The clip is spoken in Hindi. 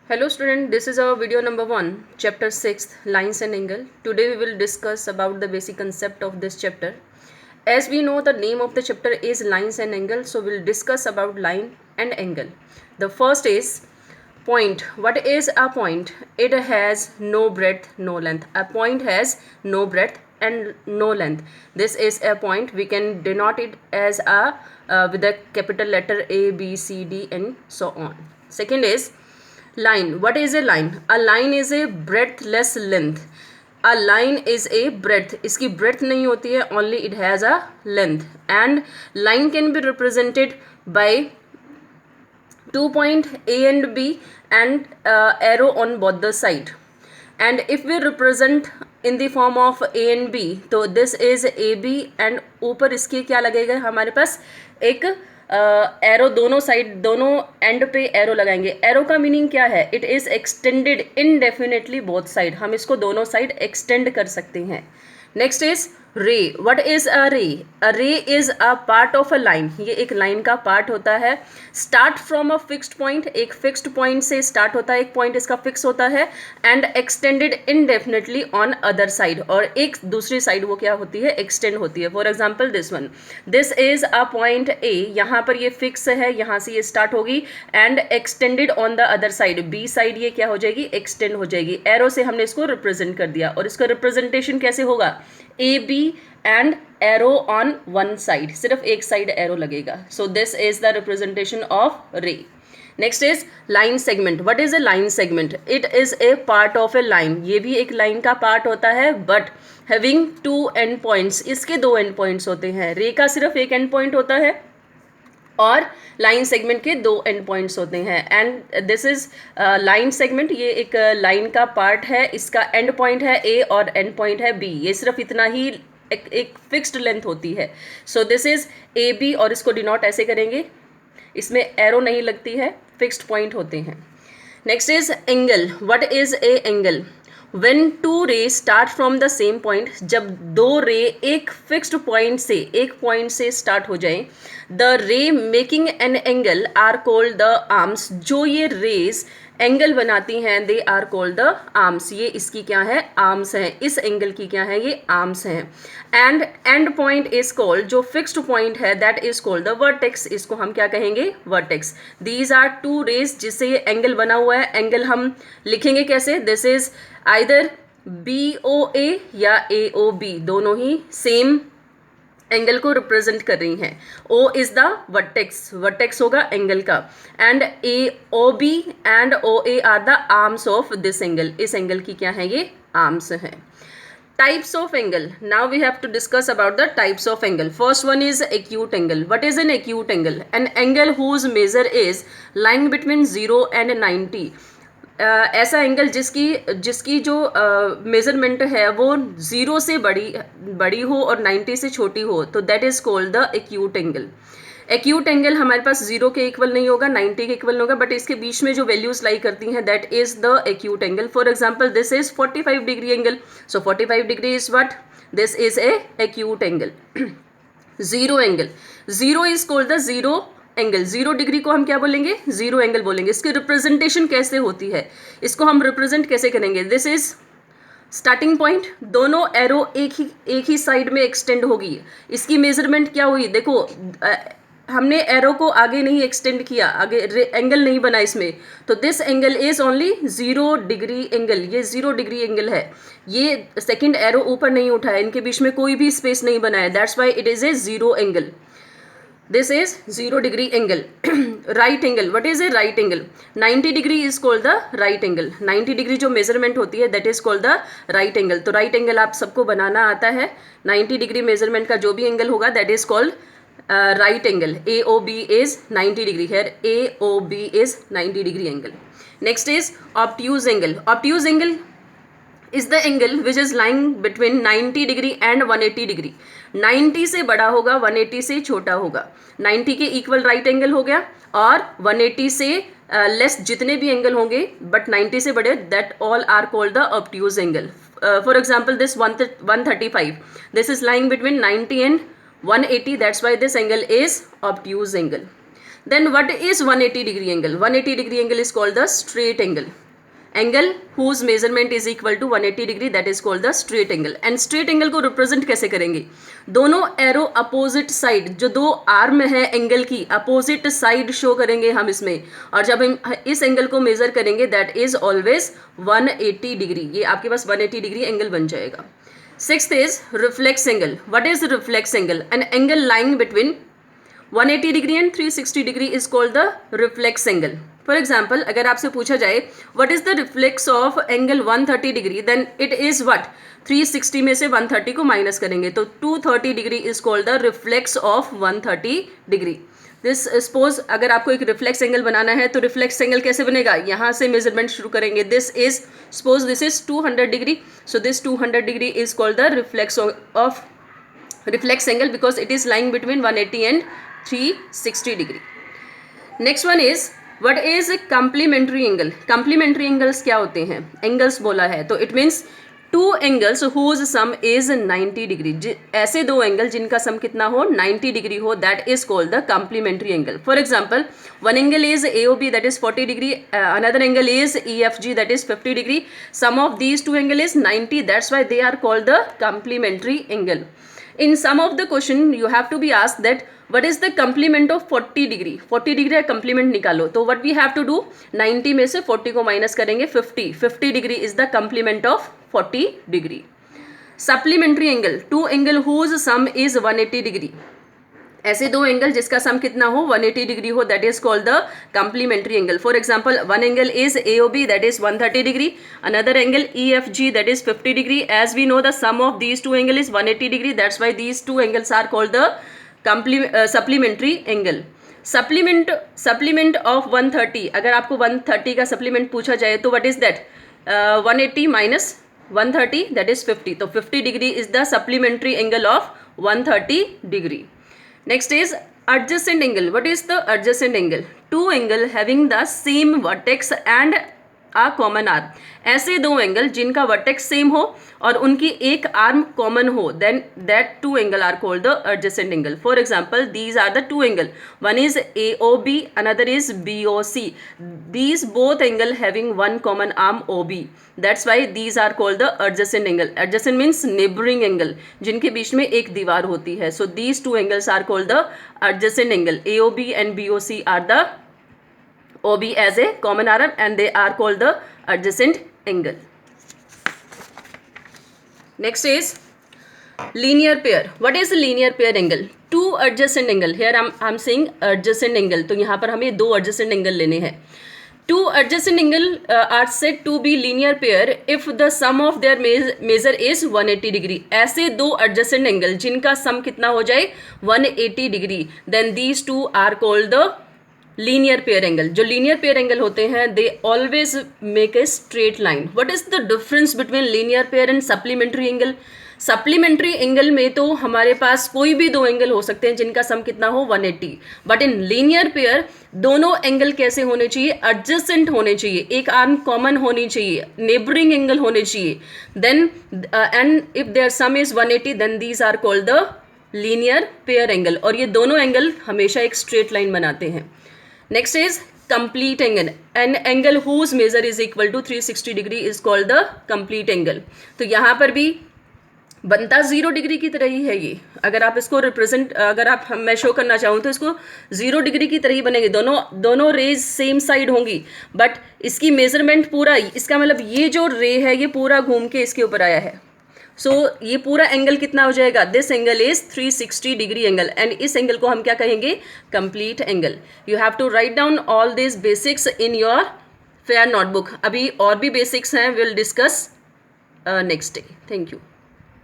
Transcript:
Hello student, this is our video number 1, chapter 6, lines and angle. Today we will discuss about the basic concept of this chapter. As we know, the name of the chapter is lines and angle, so we'll discuss about line and angle. The first is point. What is a point? It has no breadth, no length. A point has no breadth and no length. This is a point. We can denote it as a with a capital letter A, B, C, D and so on. Second is line. What is a line? A line is a breadthless length. A line is a breadth. इसकी breadth नहीं होती है, only it has a length. And line can be represented by 2 point A and B and arrow on both the side. And if we represent in the form of A and B, तो this is AB and ऊपर इसके क्या लगेगा हमारे पास एक एरो दोनों साइड दोनों एंड पे एरो लगाएंगे. एरो का मीनिंग क्या है? It is extended indefinitely both side. हम इसको दोनों साइड एक्सटेंड कर सकते हैं. नेक्स्ट इज रे. व्हाट इज अ रे? अ रे is a part of a line. ये एक लाइन का पार्ट होता है. Start from a fixed point. एक फिक्स्ड पॉइंट से स्टार्ट होता है, एक पॉइंट इसका फिक्स होता है and extended indefinitely on other side. और एक दूसरी साइड वो क्या होती है? एक्सटेंड होती है. For example this one. This is a point A. यहाँ पर ये फिक्स है, यहाँ से ये स्टार्ट होगी and extended on the other side. B side ये क्या हो जाएगी? एक्सटेंड हो जाएगी. एरो से हमने इसको रिप्रेजेंट कर दिया. और इसका रिप्रेजेंटेशन कैसे होगा? A B and arrow on one side. सिर्फ एक साइड एरो लगेगा. So this is the representation of ray. Next is line segment. What is a line segment? It is a part of a line. ये भी एक लाइन का पार्ट होता है बट हैविंग 2 एंड पॉइंट्स. इसके 2 एंड पॉइंट्स होते हैं. रे का सिर्फ एक एंड पॉइंट होता है और लाइन सेगमेंट के 2 एंड पॉइंट्स होते हैं. And this is line segment. ये एक लाइन का पार्ट है. इसका एंड पॉइंट है ए और एंड पॉइंट है बी. ये सिर्फ इतना ही एक फिक्स्ड लेंथ होती है. So this is A B और इसको डिनोट ऐसे करेंगे. इसमें एरो नहीं लगती है, फिक्स्ड पॉइंट होते हैं. Next is angle. What is A angle? When two rays start from the same point, जब दो रे एक फिक्स्ड पॉइंट से स्टार्ट हो जाए, the ray making an angle are called the arms. जो ये रेज एंगल बनाती हैं they are called the arms. ये इसकी क्या है? आर्म्स हैं. इस एंगल की क्या है? ये आर्म्स हैं. And end point is called, जो फिक्स्ड पॉइंट है that is called the vertex. इसको हम क्या कहेंगे? Vertex. These are two rays जिससे ये एंगल बना हुआ है. एंगल हम लिखेंगे कैसे? दिस इज आइदर BOA या AOB. दोनों ही सेम एंगल को रिप्रेजेंट कर रही हैं. O is the vertex. Vertex होगा एंगल का. And AOB and OA are the arms of this angle. इस एंगल की क्या है? ये आर्म्स हैं. Types of angle. Now we have to discuss about the types of angle. First one is acute angle. What is an acute angle? An angle whose measure is lying between 0 and 90. ऐसा एंगल जिसकी जो मेजरमेंट है वो 0 से बड़ी हो और 90 से छोटी हो, तो that is called the acute angle. Acute angle हमारे पास 0 के इक्वल नहीं होगा, 90 के इक्वल नहीं होगा, बट इसके बीच में जो वैल्यूज लाई करती हैं that is the acute angle. For example this is 45 degree angle. So 45 degree is what? This is A acute angle. Zero angle. Zero is called the zero angle. 0 degree को हम क्या बोलेंगे? जीरो एंगल बोलेंगे. इसकी रिप्रेजेंटेशन कैसे होती है? इसको हम रिप्रेजेंट कैसे करेंगे? This is starting point. दोनों एरो एक ही साइड में एक्सटेंड होगी. इसकी मेजरमेंट क्या हुई? देखो हमने एरो को आगे नहीं एक्सटेंड किया, आगे एंगल नहीं बना इसमें, तो this angle is only 0 degree angle. ये 0 डिग्री एंगल है. ये सेकेंड एरो ऊपर नहीं उठा है, इनके बीच में कोई भी स्पेस नहीं बना है. That's why it is A zero angle. This is 0 degree angle. Right angle. What is a right angle? 90 degree is called the right angle. 90 degree जो measurement होती है that is called the right angle. तो right angle आप सबको बनाना आता है. 90 degree measurement का जो भी angle होगा that is called right angle. AOB is 90 degree. Here AOB is 90 degree angle. Next is obtuse angle. Obtuse angle is the angle which is lying between 90 degree and 180 degree. 90 से बड़ा होगा, 180 से छोटा होगा. 90 के इक्वल राइट एंगल हो गया और 180 से लेस जितने भी एंगल होंगे बट 90 से बड़े, that all are called the obtuse angle. For example this 135. This is lying between 90 and 180. That's why this angle is obtuse angle. Then what is 180 degree angle? 180 degree angle is called the straight angle. Angle whose measurement is equal to 180 degree, that is called the straight angle. And straight angle को represent कैसे करेंगे? दोनों एरो अपोजिट साइड, जो दो आर्म है एंगल की, अपोजिट साइड शो करेंगे हम इसमें, और जब हम इस एंगल को मेजर करेंगे दैट इज ऑलवेज 180 डिग्री. ये आपके पास 180 डिग्री एंगल बन जाएगा. Sixth is reflex angle. What is reflex angle? An angle lying between 180 degree and 360 degree is called the reflex angle. For example, अगर आपसे पूछा जाए what is the reflex of angle 130 degree, then it is what, 360 में से 130 को माइनस करेंगे तो 230 degree is called the reflex of 130 degree. This suppose अगर आपको एक रिफ्लेक्स एंगल बनाना है तो रिफ्लेक्स एंगल कैसे बनेगा? यहाँ से मेजरमेंट शुरू करेंगे. This is suppose this is 200 degree, so this 200 degree is called the reflex of reflex angle because it is lying between 180 and 360 degree. Next one is what is a complementary angle? Complementary angles क्या होते हैं? Angles बोला है तो it means two angles whose sum is 90 degree. ऐसे दो एंगल जिनका सम कितना हो, 90 डिग्री हो, that is called the complementary angle. For example, one angle is AOB, that is 40 degree, another angle is EFG, that is 50 degree. Sum of these two angle is 90, that's why they are called the complementary angle. In some of the question you have to be asked that what is the complement of 40 degree. 40 degree का complement निकालो तो what we have to do, 90 में से 40 को माइनस करेंगे 50 degree is the complement of 40 degree. Supplementary angle, two angle whose sum is 180 degree. ऐसे दो एंगल जिसका सम कितना हो, 180 डिग्री हो, that is called the complementary angle. For example, one angle is AOB, that is 130 degree, another angle EFG, that is 50 degree. As we know the sum of these two angle is 180 degree, that's why these two angles are called the supplementary angle. Supplement of 130, अगर आपको 130 का सप्लीमेंट पूछा जाए तो what is that, 180 minus 130, that is 50. तो 50 degree is the supplementary angle of 130 degree. Next is adjacent angle. What is the adjacent angle? Two angle having the same vertex and a common arm. ऐसे दो एंगल जिनका वर्टेक्स सेम हो और उनकी एक आर्म कॉमन हो, then that two angle are called the adjacent angle. For example, these are the two angle, one is AOB, another is BOC. These both angle having one common arm OB, that's why these are called the adjacent angle. Adjacent means neighbouring angle, जिनके बीच में एक दीवार होती है. So these two angles are called the adjacent angle. AOB and BOC are the OB as a common arm and they are called the adjacent angle. Next is linear pair. What is linear pair angle? Two adjacent angle. Here I'm saying adjacent angle. तो यहाँ पर हमें दो adjacent angle लेने हैं. Two adjacent angle are said to be linear pair if the sum of their measure is 180 degree. ऐसे दो adjacent angle जिनका sum कितना हो जाए 180 degree, then these two are called the linear pair angle. जो लीनियर पेयर एंगल होते हैं they always make a straight line. What is the difference between linear pair and supplementary angle? Supplementary angle में तो हमारे पास कोई भी दो एंगल हो सकते हैं जिनका सम कितना हो 180, बट इन लीनियर पेयर दोनों एंगल कैसे होने चाहिए? एडजेसेंट होने चाहिए, एक आर्म कॉमन होनी चाहिए, नेबरिंग एंगल होने चाहिए. Then and if there sum is 180 then these are called the linear pair angle. और ये दोनों एंगल हमेशा एक स्ट्रेट लाइन बनाते हैं. Next is complete angle. An angle whose measure is equal to 360 degree is called the complete angle. तो यहाँ पर भी बनता 0 डिग्री की तरह ही है ये. अगर आप इसको रिप्रेजेंट, अगर आप मैं शो करना चाहूँ तो इसको 0 डिग्री की तरह ही बनेंगे. दोनों रेज सेम साइड होंगी, बट इसकी मेजरमेंट पूरा, इसका मतलब ये जो रे है ये पूरा घूम के इसके ऊपर आया है. सो ये पूरा एंगल कितना हो जाएगा? This angle is 360 degree angle and इस एंगल को हम क्या कहेंगे? Complete angle. You have to write down all this basics in your fair notebook. अभी और भी बेसिक्स हैं, will discuss next day. Thank you.